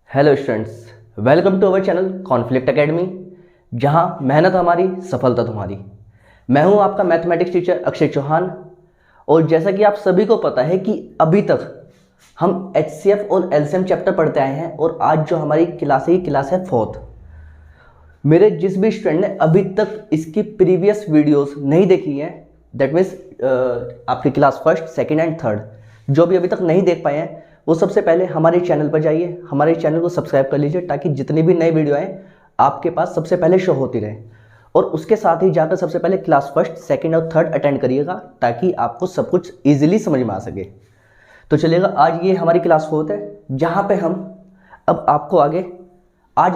Hello students, welcome to our channel conflict academy, जहां मेहनत हमारी सफलता तुम्हारी। मैं हूं आपका मैथमेटिक्स टीचर अक्षय चौहान। और जैसा कि आप सभी को पता है कि अभी तक हम एचसीएफ और एलसीएम चैप्टर पढ़ते आए हैं और आज जो हमारी क्लास है ये क्लास है फोर्थ। मेरे जिस भी स्टूडेंट ने अभी तक इसकी प्रीवियस वीडियोस नहीं देखी हैं, दैट मीन्स आपकी class first, second and third, जो भी अभी तक नहीं देख पाए हैं, वो सबसे पहले हमारे चैनल पर जाइए, हमारे चैनल को सब्सक्राइब कर लीजिए ताकि जितनी भी नई वीडियो आए आपके पास सबसे पहले शो होती रहे। और उसके साथ ही जाकर सबसे पहले क्लास फर्स्ट, सेकंड और थर्ड अटेंड करिएगा ताकि आपको सब कुछ ईजिली समझ में आ सके। तो चलिएगा, आज ये हमारी क्लास फोर्थ है, जहाँ पे हम अब आपको आगे आज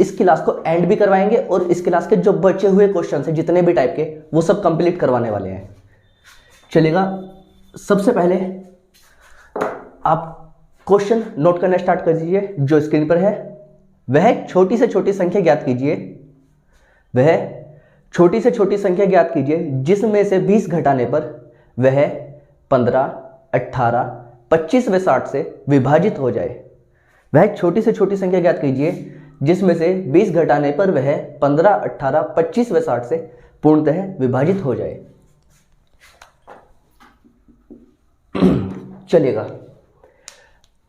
इस क्लास को एंड भी करवाएंगे और इस क्लास के जो बचे हुए क्वेश्चन हैं जितने भी टाइप के, वो सब कंप्लीट करवाने वाले हैं। चलिएगा, सबसे पहले आप क्वेश्चन नोट करना स्टार्ट कर दीजिए। जो स्क्रीन पर है वह छोटी से छोटी संख्या ज्ञात कीजिए, वह छोटी से छोटी संख्या ज्ञात कीजिए जिसमें से 20 घटाने पर वह 15, 18, 25 व 60 से विभाजित हो जाए। वह छोटी से छोटी संख्या ज्ञात कीजिए जिसमें से 20 घटाने पर वह 15, 18, 25 व 60 से पूर्णतः विभाजित हो जाए। चलिएगा,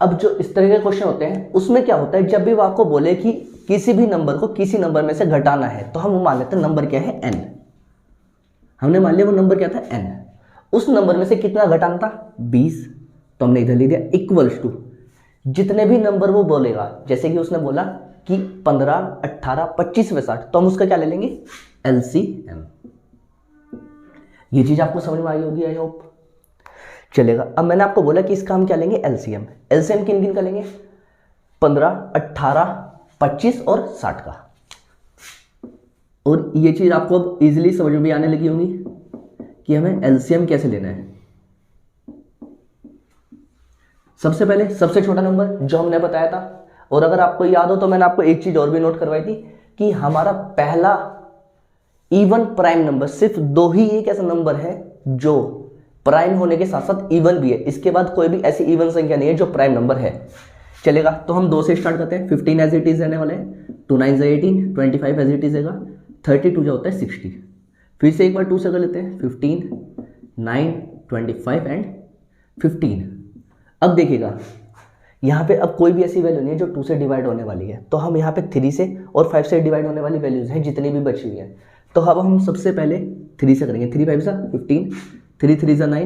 अब जो इस तरह के क्वेश्चन होते हैं उसमें क्या होता है, जब भी वो आपको बोले कि किसी भी नंबर को किसी नंबर में से घटाना है, तो हम वो मान लेते हैं नंबर क्या है, n। हमने मान लिया वो नंबर क्या था, n। उस नंबर में से कितना घटाना था, 20। तो हमने इधर लिख दिया इक्वल्स टू जितने भी नंबर वो बोलेगा। जैसे कि उसने बोला कि 15, 18, 25 व 60, तो हम उसका क्या ले लेंगे, LCM। ये चीज आपको समझ में आई होगी, आई होप। चलेगा, अब मैंने आपको बोला कि इसका हम क्या लेंगे, LCM। LCM किन किन का लेंगे, 15, 18, 25 और 60 का। और ये चीज आपको अब इजीली समझ में भी आने लगी होगी कि हमें LCM कैसे लेना है। सबसे पहले सबसे छोटा नंबर जो हमने बताया था, और अगर आपको याद हो तो मैंने आपको एक चीज और भी नोट करवाई थी कि हमारा पहला इवन प्राइम नंबर, सिर्फ दो ही एक ऐसा नंबर है जो प्राइम होने के साथ साथ इवन भी है। इसके बाद कोई भी ऐसी इवन संख्या नहीं है जो प्राइम नंबर है। चलेगा, तो हम 2 से स्टार्ट करते हैं। 15 एज इट इज रहने वाले हैं, 2 9 18, 25 एज इट इज रहेगा, 32 जो होता है 60। फिर से एक बार 2 से कर लेते हैं, 15, 9, 25 एंड 15। अब देखिएगा, यहाँ पे अब कोई भी ऐसी वैल्यू नहीं है जो 2 से डिवाइड होने वाली है, तो हम यहाँ पे 3 से और 5 से डिवाइड होने वाली वैल्यूज हैं जितनी भी बची हुई है। तो अब हम सबसे पहले 3 से करेंगे। 3 5 15, 3 3 9,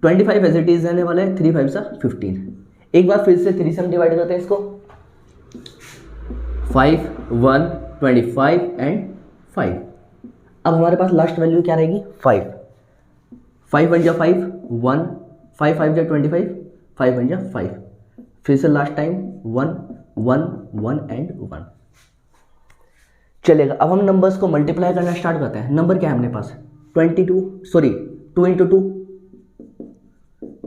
25 एज इट इज रहने वाला है, 3 5 15। एक बार फिर से 3 से हम डिवाइड करते हैं इसको, 5, 1, 25 एंड 5। अब हमारे पास लास्ट वैल्यू क्या रहेगी, 5। 5 1 जा 5, 1, 5 5 जा 25, 5 1 जा 5। फिर से लास्ट टाइम 1 1 1 एंड 1। चलेगा, अब हम नंबर्स को मल्टीप्लाई करना स्टार्ट करते हैं। नंबर क्या है अपने पास, 2 into 2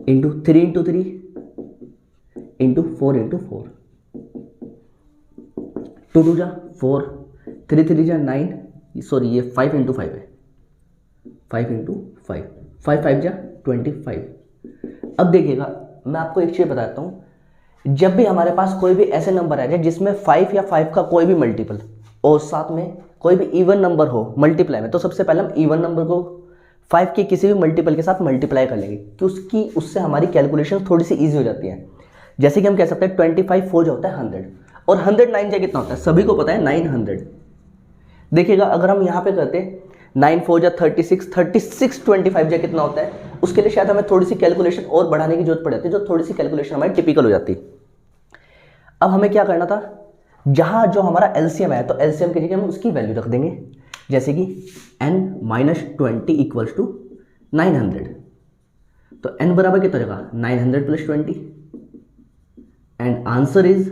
into 3 into 3 into 4 into 4, 2 2 जा 4, 3 3 जा 9, सॉरी ये 5 इंटू 5 है, 5 इंटू 5, 5 5 जा 25। अब देखिएगा, मैं आपको एक चीज़ बताता हूँ, जब भी हमारे पास कोई भी ऐसे नंबर आ जाए जिसमें 5 या 5 का कोई भी मल्टीपल और साथ में कोई भी इवन नंबर हो मल्टीप्लाई में, तो सबसे पहले हम इवन नंबर को 5 के किसी भी मल्टीपल के साथ मल्टीप्लाई कर लेंगे कि उससे हमारी कैलकुलेशन थोड़ी सी ईजी हो जाती है। जैसे कि हम कह सकते हैं 25 4 जो होता है 100, और 100 9 जा कितना होता है, सभी को पता है 900। देखिएगा, अगर हम यहाँ पे करते 9 4 जा 36, 36 25 जा कितना होता है, उसके लिए शायद हमें थोड़ी सी कैलकुलेशन और बढ़ाने की जरूरत पड़ जाती है, जो थोड़ी सी कैलकुलेशन हमारी टिपिकल हो जाती है। अब हमें क्या करना था, जहां जो हमारा LCM है तो LCM की जगह हम उसकी वैल्यू रख देंगे। जैसे कि n - 20 इक्वल्स टू 900, तो n बराबर कितना होगा, 900 + 20 एंड आंसर इज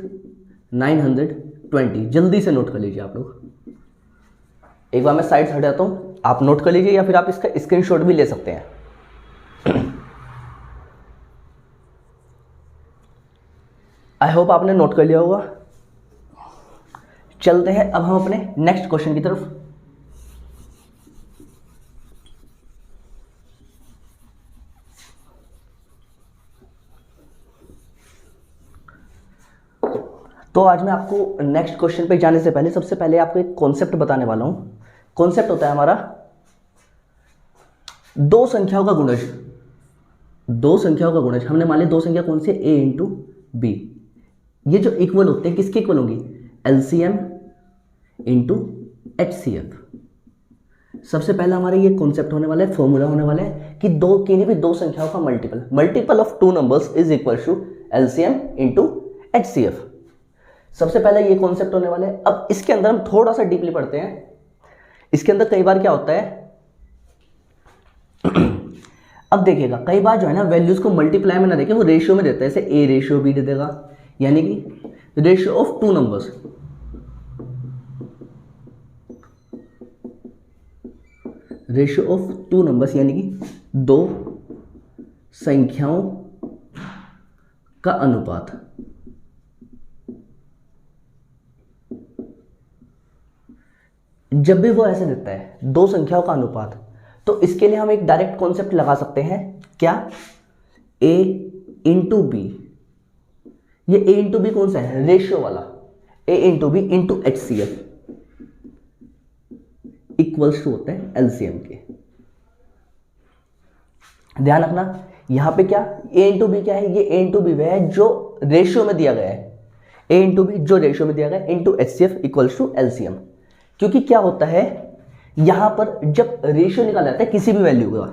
920। जल्दी से नोट कर लीजिए आप लोग। एक बार मैं साइड से हट जाता हूं, आप नोट कर लीजिए या फिर आप इसका स्क्रीनशॉट भी ले सकते हैं। आई होप आपने नोट कर लिया होगा। चलते हैं अब हम अपने नेक्स्ट क्वेश्चन की तरफ। तो आज मैं आपको नेक्स्ट क्वेश्चन पे जाने से पहले सबसे पहले आपको एक कॉन्सेप्ट बताने वाला हूँ। कॉन्सेप्ट होता है हमारा दो संख्याओं का गुणज। दो संख्याओं का गुणज हमने मान लिया दो संख्या कौन सी है, a इंटू बी। ये जो इक्वल होते हैं किसके इक्वल होंगी, एलसीएम इंटू एचसीएफ। सबसे पहला हमारा ये कॉन्सेप्ट होने वाला है, फॉर्मूला होने वाला है कि दो किन्हीं भी दो संख्याओं का multiple of two numbers is equal to LCM into HCF. सबसे पहले ये कॉन्सेप्ट होने वाला है। अब इसके अंदर हम थोड़ा सा डीपली पढ़ते हैं। इसके अंदर कई बार क्या होता है अब देखिएगा, कई बार जो है ना वैल्यूज को मल्टीप्लाई में ना देके वो रेशियो में देता है। जैसे ए रेशियो बी दे देगा, यानी कि ratio of two numbers. Ratio of two numbers यानी कि दो संख्याओं का अनुपात। जब भी वो ऐसे देता है दो संख्याओं का अनुपात, तो इसके लिए हम एक डायरेक्ट कॉन्सेप्ट लगा सकते हैं, क्या, a इंटू बी। ये a इंटू बी कौन सा है, रेशियो वाला, a into B into H C F equals to होता है एलसीएम के। ध्यान रखना यहां पे क्या a इंटू बी क्या है, ये a इंटू बी वह है जो रेशियो में दिया गया है, a इंटू बी जो रेशियो में दिया गया है into H C F equals to LCM. क्योंकि क्या होता है यहां पर जब रेशियो निकाला जाता है किसी भी वैल्यू का,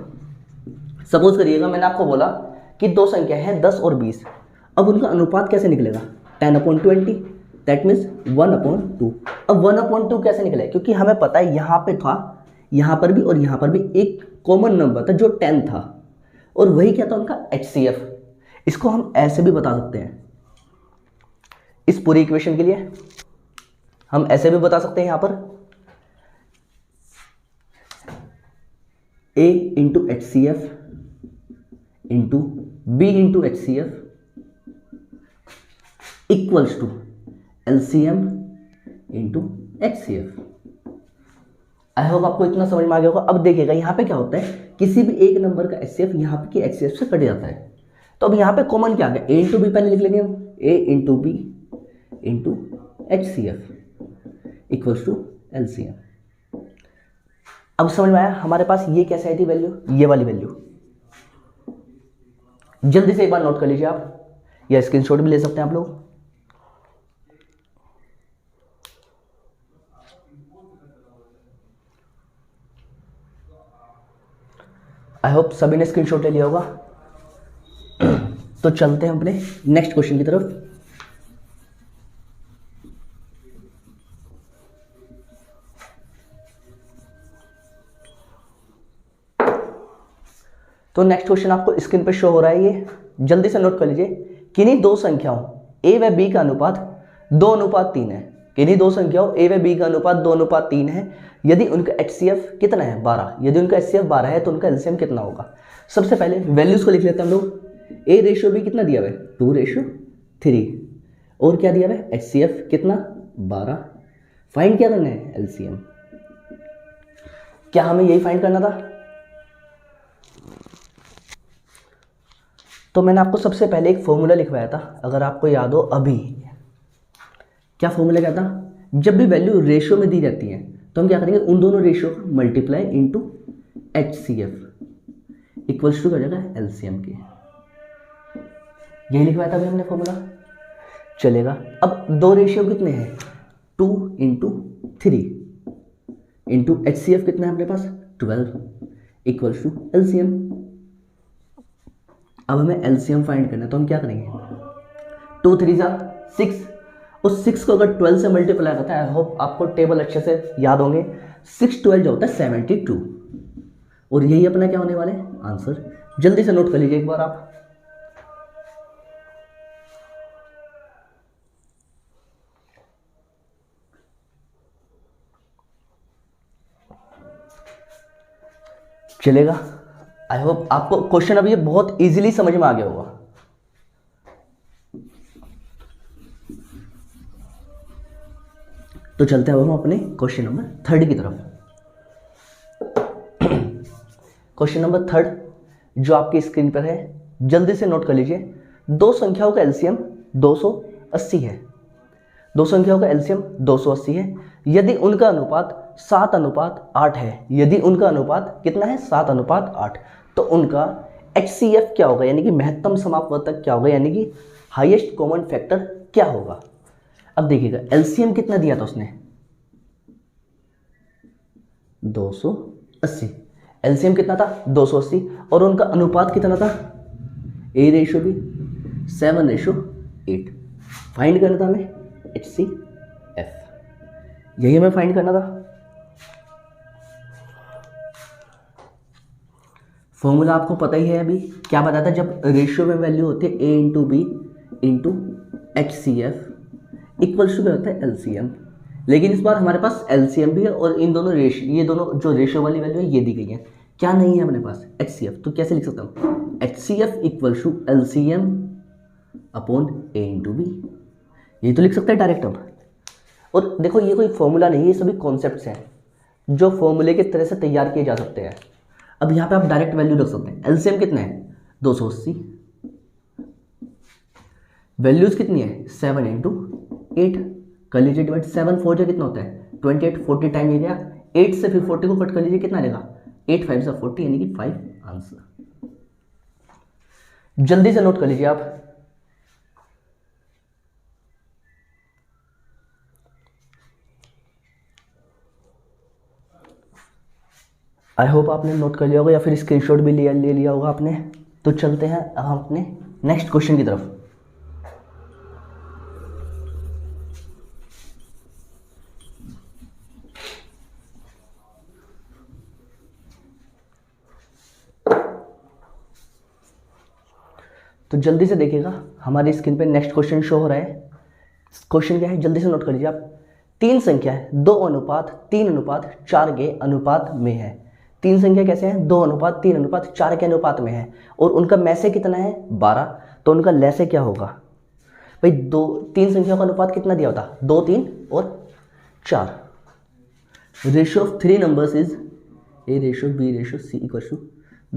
सपोज करिएगा मैंने आपको बोला कि दो संख्या है 10 और 20, अब उनका अनुपात कैसे निकलेगा, 10/20, दैट मीन्स 1/2। अब 1/2 कैसे निकलेगा, क्योंकि हमें पता है यहां पे था, यहां पर भी और यहां पर भी एक कॉमन नंबर था जो 10 था, और वही क्या था उनका HCF। इसको हम ऐसे भी बता सकते हैं, इस पूरी इक्वेशन के लिए हम ऐसे भी बता सकते हैं, यहां पर a into H C F into B into H C F equals to LCM into H C F. I hope आपको इतना समझ में आ गया होगा। अब देखिएगा यहाँ पे क्या होता है, किसी भी एक नंबर का एच सी एफ यहाँ पे एच सी एफ से कट जाता है। तो अब यहाँ पे कॉमन क्या आ गया, a इंटू बी पहले लिख लेंगे हम, a into B into H C F equals to LCM. अब समझ में आया हमारे पास ये कैसे आई थी वैल्यू, ये वाली वैल्यू। जल्दी से एक बार नोट कर लीजिए आप, या स्क्रीनशॉट भी ले सकते हैं आप लोग। आई होप सभी ने स्क्रीनशॉट ले लिया होगा। तो चलते हैं अपने नेक्स्ट क्वेश्चन की तरफ। तो नेक्स्ट क्वेश्चन आपको स्क्रीन पर शो हो रहा है, ये जल्दी से नोट कर लीजिए। किन्हीं दो संख्याओं a व b का अनुपात 2:3 है। किन्हीं दो संख्याओं a व b का अनुपात 2:3 है। यदि उनका HCF कितना है, 12। यदि उनका HCF 12 है तो उनका LCM कितना होगा। सबसे पहले वैल्यूज को लिख लेते हैं हम लोग। a रेशियो b कितना दिया हुआ है, 2:3, और क्या दिया हुआ है, HCF कितना, 12। फाइंड क्या करना है, LCM। क्या हमें यही फाइंड करना था। तो मैंने आपको सबसे पहले एक फॉर्मूला लिखवाया था, अगर आपको याद हो अभी। क्या फॉर्मूला क्या था, जब भी वैल्यू रेशियो में दी जाती है तो हम क्या करेंगे, उन दोनों रेशियो का multiply into HCF equals to क्या जाएगा, LCM के। यही लिखवाया था अभी हमने फॉर्मूला, चलेगा। अब दो रेशियो कितने हैं, 2:3 इंटू HCF कितना है अपने पास, 12 इक्वल्स टू LCM। अब हमें LCM फाइंड करना है, तो हम क्या करेंगे, 2 3 6, उस 6 को अगर 12 से मल्टीप्लाई करता है, आई होप आपको टेबल अच्छे से याद होंगे। 6 12 जो होता है 72, और यही अपना क्या होने वाला है, आंसर। जल्दी से नोट कर लीजिए एक बार आप। चलेगा। आई होप आपको क्वेश्चन अब ये बहुत इजीली समझ में आ गया होगा। तो चलते हैं अब हम अपने क्वेश्चन नंबर 3 की तरफ। क्वेश्चन नंबर 3 जो आपकी स्क्रीन पर है, जल्दी से नोट कर लीजिए। दो संख्याओं का एलसीएम 280 है। दो संख्याओं का एलसीएम 280 है। यदि उनका अनुपात 7:8 है, यदि उनका अनुपात कितना है 7:8, तो उनका HCF क्या होगा, यानी कि महत्तम समापवर्तक क्या होगा, यानी कि हाईएस्ट कॉमन फैक्टर क्या होगा। अब देखिएगा एलसीएम कितना दिया था उसने 280, एलसीएम कितना था 280, और उनका अनुपात कितना था A/B 7:8। फाइंड करना था हमें HCF, यही हमें फाइंड करना था। फॉर्मूला आपको पता ही है, अभी क्या बताया था, जब रेशियो में वैल्यू होती है A/B into HCF equals to क्या होता है LCM। लेकिन इस बार हमारे पास LCM भी है और इन दोनों ये दोनों जो रेशियो वाली वैल्यू है ये दी गई है, क्या नहीं है अपने पास HCF। तो कैसे लिख सकता हूँ HCF equals to LCM upon A/B, यही तो लिख सकते हैं डायरेक्ट अब। और देखो ये कोई फॉर्मूला नहीं है, ये सभी कॉन्सेप्ट्स हैं जो फॉर्मूले की तरह से तैयार किए जा सकते हैं। अब यहाँ पे आप डायरेक्ट वैल्यू रख सकते हैं। एलसीएम कितना है 280, वैल्यूज कितनी है 7 × 8, कर लीजिए डिवाइड, 7 4 जा कितना होता है 28, 40 टाइम ये गया 8 से, फिर 40 को कट कर लीजिए कितना आएगा 8 5 से 40, यानी कि 5 आंसर। जल्दी से नोट कर लीजिए आप। आई होप आपने नोट कर लिया होगा या फिर स्क्रीनशॉट भी ले लिया होगा आपने। तो चलते हैं हम अपने नेक्स्ट क्वेश्चन की तरफ। तो जल्दी से देखिएगा, हमारी स्क्रीन पे नेक्स्ट क्वेश्चन शो हो रहा है। क्वेश्चन क्या है जल्दी से नोट कर लीजिए आप। तीन संख्या है 2:3:4 के अनुपात में है। तीन संख्या कैसे हैं 2:3:4 के अनुपात में है, और उनका मैसे कितना है 12, तो उनका लैसे क्या होगा भाई। तीन संख्याओं का अनुपात कितना दिया होता 2 3 और 4। Ratio of 3 numbers is A/B/C equal to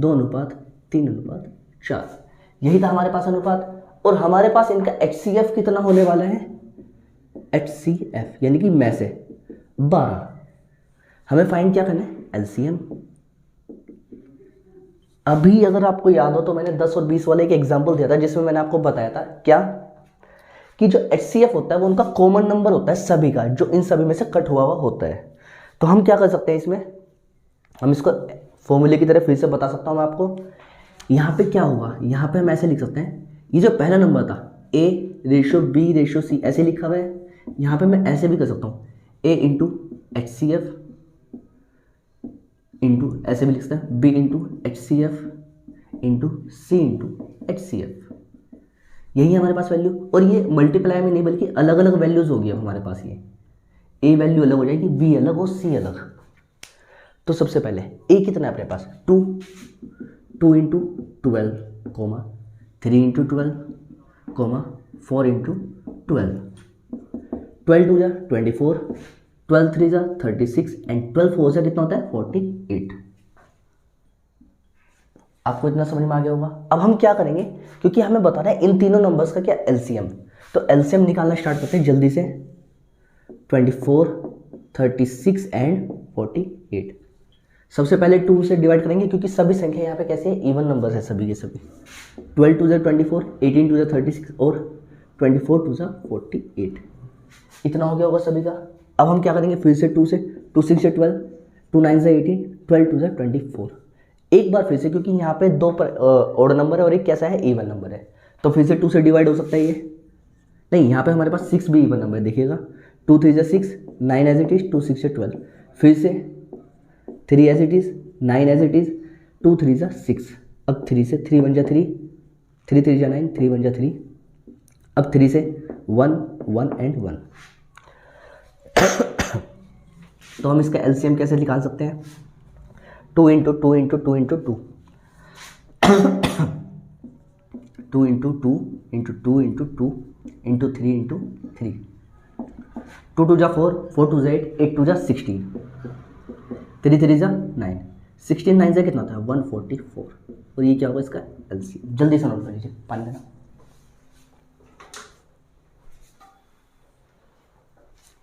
2:3:4। यही था हमारे पास अनुपात, और हमारे पास इनका HCF कितना होने वाला है HCF यानी कि मैसे 12। हमें फाइंड क्या करना है LCM। अभी अगर आपको याद हो तो मैंने 10 और 20 वाले एक एग्जांपल दिया था, जिसमें मैंने आपको बताया था क्या कि जो HCF होता है वो उनका कॉमन नंबर होता है सभी का, जो इन सभी में से कट हुआ हुआ होता है। तो हम क्या कर सकते हैं इसमें, हम इसको फॉर्मूले की तरह फिर से बता सकता हूं मैं आपको। यहाँ पे क्या होगा, यहाँ पे हम ऐसे लिख सकते हैं, ये जो पहला नंबर था A/B/C ऐसे लिखा हुआ है, यहाँ पे मैं ऐसे भी कर सकता हूँ A × HCF इंटू, ऐसे भी लिख सकते हैं B × HCF into C × HCF। यही है हमारे पास वैल्यू, और ये मल्टीप्लाई में नहीं बल्कि अलग अलग वैल्यूज होगी अब हमारे पास। ये A वैल्यू अलग हो जाएगी, B अलग और C अलग। तो सबसे पहले A कितना है अपने पास 2 × 12, 3 × 12, 4 × 12, 12 2 जा 24, 12 3 जा 36 एंड 12 4 जा कितना होता है 48। आपको इतना समझ में आ गया होगा। अब हम क्या करेंगे, क्योंकि हमें बताना है इन तीनों नंबर्स का क्या LCM, तो LCM निकालना स्टार्ट करते हैं जल्दी से। 24, 36 एंड 48। सबसे पहले 2 से डिवाइड करेंगे, क्योंकि सभी संख्या यहाँ पे कैसे है इवन नंबर्स है सभी के सभी। 12 2 जा 24, 18 2 जा 36 और 24 2 जा 48। इतना हो गया होगा सभी का। अब हम क्या करेंगे फिर से 2 से, 2 6 से 12, 2 9 से 18, 12 2 जा 24। एक बार फिर से, क्योंकि यहाँ पे दो ऑड नंबर है और एक कैसा है इवन नंबर है, तो फिर से 2 से डिवाइड हो सकता है ये नहीं। यहाँ पे हमारे पास 6 भी इवन नंबर है, देखिएगा 2 3 जा 6, 9 एज इट इज, 2 6 से 12, फिर से 3 as it is, 9 as it is, 2 3 जा 6, अब 3 से 3 1 जा 3, 3 3 जा 9, 3 1 जा 3, अब 3 से 1 1 एंड 1। तो हम इसका LCM कैसे निकाल सकते हैं 2 × 2 × 2 × 2, 2 × 2 × 2 × 2 × 3 × 3, 2 2 जा 4, 4 2 जा 8, 8 2 जा 16, 3 3 जा 9, 16 9 जा कितना होता है 144। और ये क्या होगा इसका LCM। जल्दी से नोट कर लीजिए, पानी देना।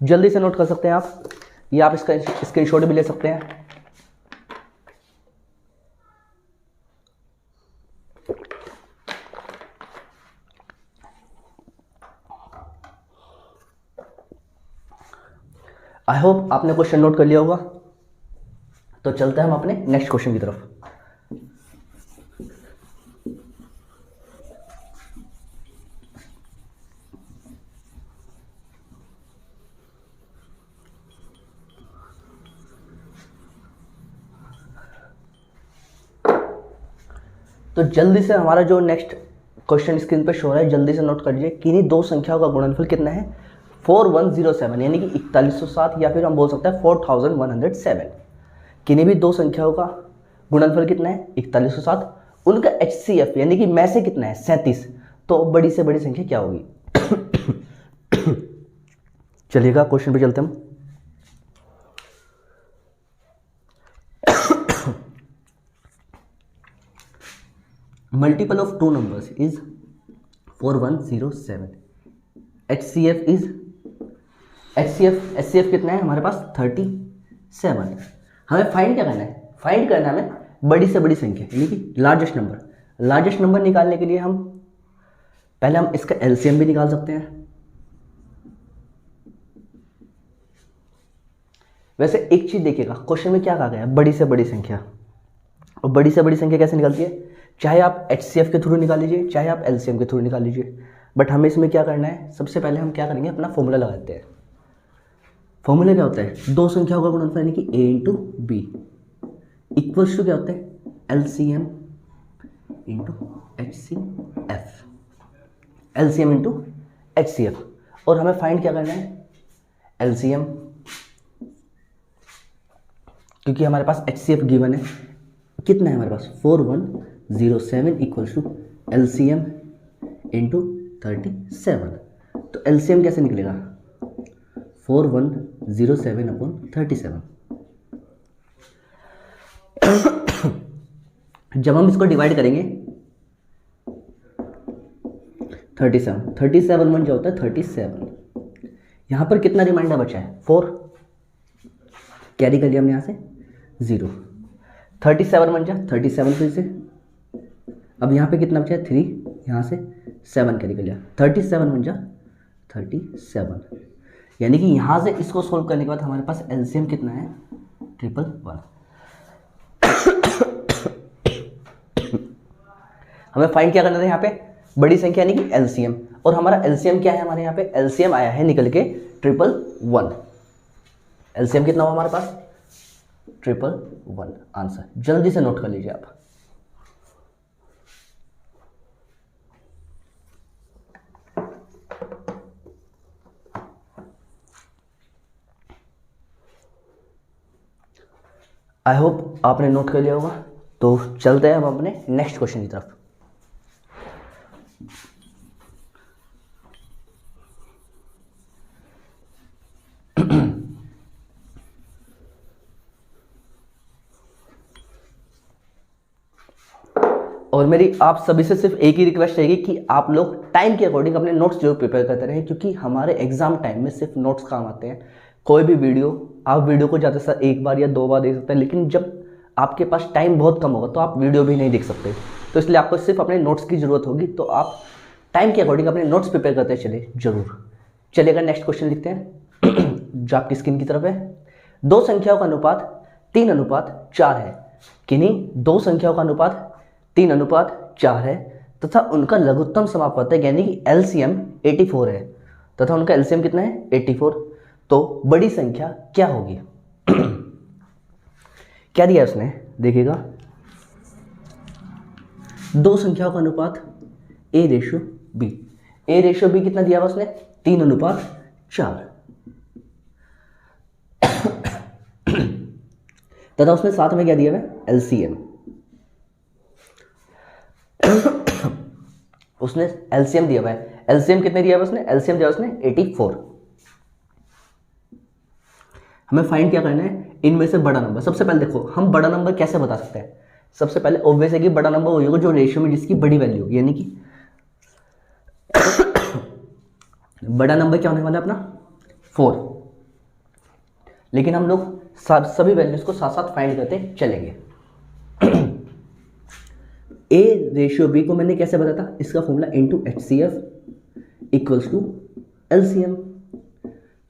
जल्दी से नोट कर सकते हैं आप, या आप इसका स्क्रीनशॉट भी ले सकते हैं। आई होप आपने क्वेश्चन नोट कर लिया होगा। तो चलते हैं हम अपने नेक्स्ट क्वेश्चन की तरफ। तो जल्दी से हमारा जो नेक्स्ट क्वेश्चन स्क्रीन पे शो हो रहा है, जल्दी से नोट कर लीजिए। किन्हीं दो संख्याओं का गुणनफल कितना है? 4107 यानी कि 4107, या फिर हम बोल सकते हैं 4107। किन्हीं भी दो संख्याओं का गुणनफल कितना है? 4107। उनका HCF यानी कि में से कितना है? 37। तो बड़ी से बड़ी संख्या क्या होगी? चलिएगा क्वेश्चन पे चलते हम। Multiple of two numbers is 4107. HCF कितना है हमारे पास? 37। हमें फाइंड क्या करना है? फाइंड करना है हमें बड़ी से बड़ी संख्या यानी कि लार्जेस्ट नंबर। लार्जेस्ट नंबर निकालने के लिए हम इसका LCM भी निकाल सकते हैं। वैसे एक चीज देखिएगा, क्वेश्चन में क्या कहा गया है? बड़ी से बड़ी संख्या। और बड़ी से बड़ी संख्या कैसे निकलती है? चाहे आप HCF के थ्रू निकाल लीजिए, चाहे आप LCM के थ्रू निकाल लीजिए। बट हमें इसमें क्या करना है? सबसे पहले हम क्या करेंगे? अपना फॉर्मूला लगाते हैं। फॉर्मूला क्या होता है? दो संख्याओं का गुणनफल यानी कि A into B equals to क्या होता है? LCM into HCF। LCM into HCF। और हमें फाइंड क्या करना है? LCM, क्योंकि हमारे पास HCF गिवन है। कितना है हमारे पास? 4107 इक्वल्स टू LCM इंटू 37। तो LCM कैसे निकलेगा? 4107 अपॉन 37। जब हम इसको डिवाइड करेंगे 37 वन जो होता है 37। यहां पर कितना रिमाइंडर बचा है? 4। कैरी कर लिया हमने यहां से 0। 37 वन जा 37 फिर से। अब यहाँ पे कितना बचा है? 3। यहाँ से 7 कैरी कर लिया। 37 वन जा 37। यानी कि यहाँ से इसको सोल्व करने के बाद हमारे पास LCM कितना है? 111। हमें फाइंड क्या करना था यहाँ पे? बड़ी संख्या यानी कि LCM। और हमारा LCM क्या है? हमारे यहाँ पे LCM आया है निकल के 111। LCM कितना हुआ हमारे पास? 111 आंसर। जल्दी से नोट कर लीजिए आप। आई होप आपने नोट कर लिया होगा। तो चलते हैं हम अपने नेक्स्ट क्वेश्चन की तरफ। और मेरी आप सभी से सिर्फ एक ही रिक्वेस्ट रहेगी कि आप लोग टाइम के अकॉर्डिंग अपने नोट्स जरूर प्रिपेयर करते रहें, क्योंकि हमारे एग्जाम टाइम में सिर्फ नोट्स काम आते हैं। कोई भी वीडियो आप वीडियो को ज़्यादा से एक बार या 2 बार देख सकते हैं, लेकिन जब आपके पास टाइम बहुत कम होगा तो आप वीडियो भी नहीं देख सकते। तो इसलिए आपको सिर्फ अपने नोट्स की ज़रूरत होगी। तो आप टाइम के अकॉर्डिंग अपने नोट्स प्रिपेयर करते चले जरूर। चलिएगा नेक्स्ट क्वेश्चन लिखते हैं जो आपकी स्क्रीन की तरफ है। दो संख्याओं का अनुपात 3:4 है। किन्हीं दो संख्याओं का अनुपात 3:4 है तथा उनका लघुत्तम समापवर्तक यानी कि LCM 84 है, तथा उनका LCM कितना है? 84। तो बड़ी संख्या क्या होगी? क्या दिया उसने? देखिएगा, दो संख्याओं का अनुपात A/B। A/B कितना दिया हुआ उसने? 3:4। तथा उसने साथ में क्या दिया हुआ? LCM। उसने LCM दिया हुआ है। LCM कितने दिया हुआ उसने? LCM दिया उसने 84। हमें फाइंड क्या करना है? इनमें से बड़ा नंबर। सबसे पहले देखो, हम बड़ा नंबर कैसे बता सकते हैं? सबसे पहले ऑब्वियस है कि बड़ा नंबर वही होगा जो रेशियो में जिसकी बड़ी वैल्यू होगी, यानी कि बड़ा नंबर क्या होने वाला है अपना? 4। लेकिन हम लोग सभी वैल्यूज को साथ साथ फाइंड करते चलेंगे। ए रेशियो बी को मैंने कैसे बताया था, इसका formula into H C F equals to LCM,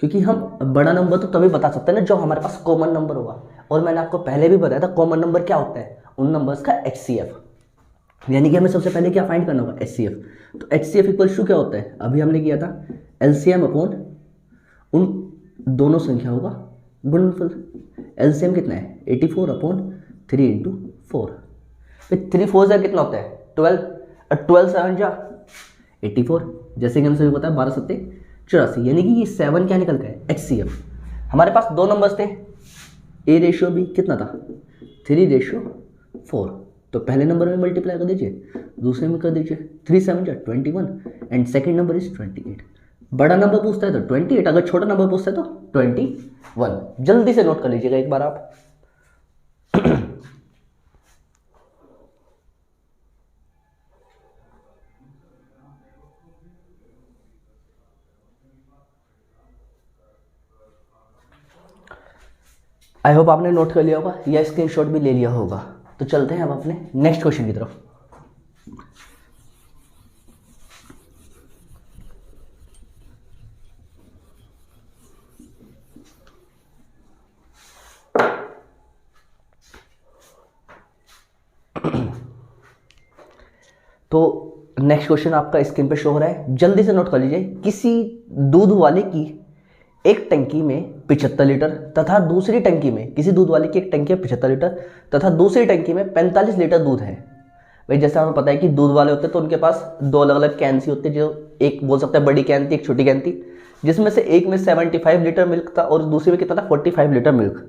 क्योंकि हम बड़ा नंबर तो तभी बता सकते हैं ना जो हमारे पास कॉमन नंबर होगा। और मैंने आपको पहले भी बताया था कॉमन नंबर क्या होता है, उन नंबर्स का एच सी एफ, यानी कि हमें सबसे पहले क्या फाइंड करना होगा, एच सी एफ। तो H C F equals to क्या होता है, अभी हमने किया था एलसीएम अपॉन उन दोनों संख्याओं का गुणनफल। एलसीएम कितना है, 84 अपॉन 3 इंटू 4। फिर 3 4 से कितना होता है 12, 12 7 जा 84, जैसे कि हम सभी पता है 12 7 84, यानी कि ये 7 क्या निकल गया एच सी एफ। हमारे पास दो नंबर्स थे, ए रेशियो बी कितना था 3 रेशियो 4, तो पहले नंबर में मल्टीप्लाई कर दीजिए, दूसरे में कर दीजिए 3 7 जा 21 एंड सेकेंड नंबर इज 28। बड़ा नंबर पूछता है तो 28, अगर छोटा नंबर पूछता है तो 21। जल्दी से नोट कर लीजिएगा एक बार आप। आई होप आपने नोट कर लिया होगा या स्क्रीनशॉट भी ले लिया होगा। तो चलते हैं अब अपने नेक्स्ट क्वेश्चन की तरफ। तो नेक्स्ट क्वेश्चन आपका स्क्रीन पे शो हो रहा है, जल्दी से नोट कर लीजिए। किसी दूध वाले की एक टंकी में 75 लीटर तथा दूसरी टंकी में, किसी दूध वाले की एक टंकी में 75 लीटर तथा दूसरी टंकी में 45 लीटर दूध है। भाई जैसा हमें पता है कि दूध वाले होते हैं तो उनके पास दो अलग अलग कैन सी होती है, जो एक बोल सकते हैं बड़ी कैन थी, एक छोटी कैन थी, जिसमें से एक में 75 लीटर मिल्क था और दूसरी में कितना था 45 लीटर मिल्क।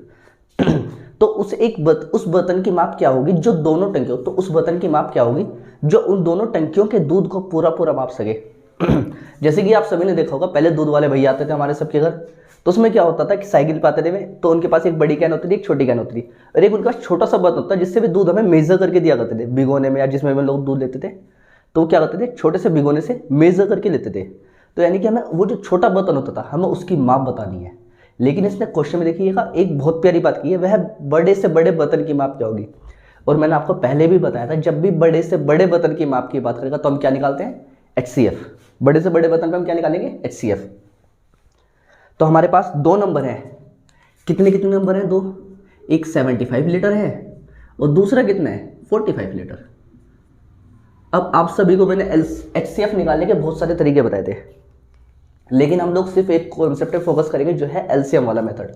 तो उस बर्तन की माप क्या होगी जो दोनों टंकियों, तो उस बर्तन की माप क्या होगी जो उन दोनों टंकियों के दूध को पूरा पूरा माप सके। जैसे कि आप सभी ने देखा होगा, पहले दूध वाले भैया आते थे हमारे सबके घर, तो उसमें क्या होता था कि साइकिल पे आते थे में, तो उनके पास एक बड़ी कैन होती थी, एक छोटी कैन होती थी, और एक उनके पास छोटा सा बर्तन होता है जिससे भी दूध हमें मेजर करके दिया करते थे भिगोने में, या जिसमें हम लोग दूध लेते थे तो वो क्या करते थे छोटे से भिगोने से मेजर करके लेते थे। तो यानी कि हमें वो जो छोटा बर्तन होता था हमें उसकी माप बतानी है। लेकिन इसने क्वेश्चन में देखिएगा एक बहुत प्यारी बात की है, वह बड़े से बड़े बर्तन की माप क्या होगी। और मैंने आपको पहले भी बताया था जब भी बड़े से बड़े बर्तन की माप की बात करेगा तो हम क्या निकालते हैं, एच सी एफ। बड़े से बड़े बर्तन पे हम क्या निकालेंगे, एच सी एफ। तो हमारे पास दो नंबर हैं, कितने कितने नंबर हैं, दो, एक 75 लीटर है और दूसरा कितना है 45 लीटर। अब आप सभी को मैंने एच सी एफ निकालने के बहुत सारे तरीके बताए थे, लेकिन हम लोग सिर्फ एक कॉन्सेप्ट पे फोकस करेंगे जो है एलसीएम वाला मेथड।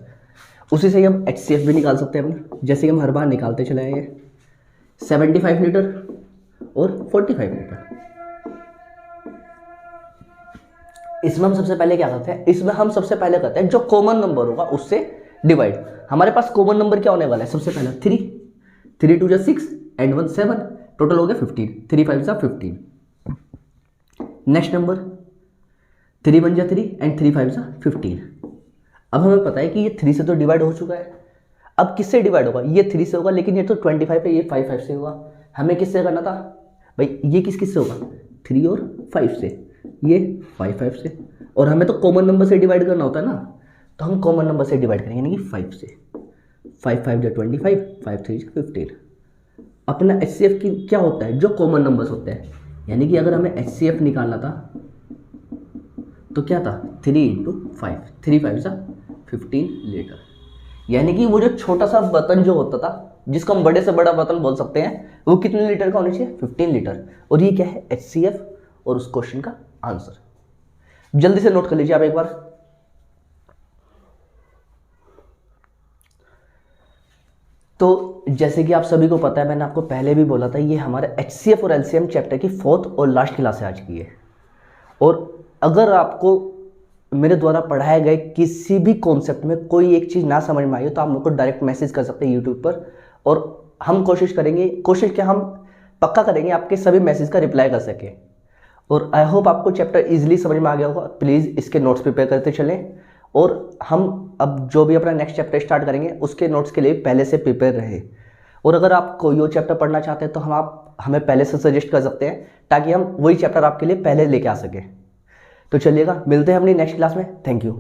उसी से हम एच सी एफ भी निकाल सकते हैं अपने, जैसे कि हम हर बार निकालते चले आएंगे 75 लीटर और 45 लीटर। इसमें हम सबसे पहले क्या करते हैं, इसमें हम सबसे पहले करते हैं जो कॉमन नंबर होगा उससे डिवाइड। हमारे पास कॉमन नंबर क्या होने वाला है, सबसे पहला 3, 3 2 6 एंड 1 7, टोटल हो गया 15, 3 5 15। Next number 3 1 3 and 3 5 15। अब हमें पता है कि ये 3 से तो डिवाइड हो चुका है, अब किससे डिवाइड होगा, ये 3 से होगा, लेकिन ये तो 25 है, ये 5 5 से होगा। हमें किससे करना था भाई, ये किस से होगा 3 और 5 से, ये 5 5 से, और हमें तो कॉमन नंबर से डिवाइड करना होता है ना, तो हम कॉमन नंबर से डिवाइड करेंगे, यानी कि 5 से। 5 5 जा 25, 5 3 जा 15। अपना एच सी एफ की क्या होता है, जो कॉमन नंबर्स होते हैं, यानी कि अगर हमें एच सी एफ निकालना था तो क्या था 3 इंटू 5, 3 5 जा 15 लीटर। यानी कि वो जो छोटा सा बर्तन जो होता था जिसको हम बड़े से बड़ा बर्तन बोल सकते हैं, वो कितने लीटर का होना चाहिए 15 लीटर। और ये क्या है एच सी एफ और उस क्वेश्चन का आंसर। जल्दी से नोट कर लीजिए आप एक बार। तो जैसे कि आप सभी को पता है, मैंने आपको पहले भी बोला था, ये हमारे एच सी एफ और एलसीएम चैप्टर की 4th और लास्ट क्लास है आज की है। और अगर आपको मेरे द्वारा पढ़ाए गए किसी भी कॉन्सेप्ट में कोई एक चीज़ ना समझ में आई हो तो आप मेरे को डायरेक्ट मैसेज कर सकते हैं यूट्यूब पर, और हम कोशिश करेंगे, कोशिश क्या हम पक्का करेंगे आपके सभी मैसेज का रिप्लाई कर सके। और आई होप आपको चैप्टर इजीली समझ में आ गया होगा। प्लीज़ इसके नोट्स प्रिपेयर करते चलें, और हम अब जो भी अपना नेक्स्ट चैप्टर स्टार्ट करेंगे उसके नोट्स के लिए पहले से प्रिपेयर रहे। और अगर आप कोई और चैप्टर पढ़ना चाहते हैं तो आप हमें पहले से सजेस्ट कर सकते हैं, ताकि हम वही चैप्टर आपके लिए पहले लेके आ सकें। तो चलिएगा, मिलते हैं अपनी नेक्स्ट क्लास में। Thank you.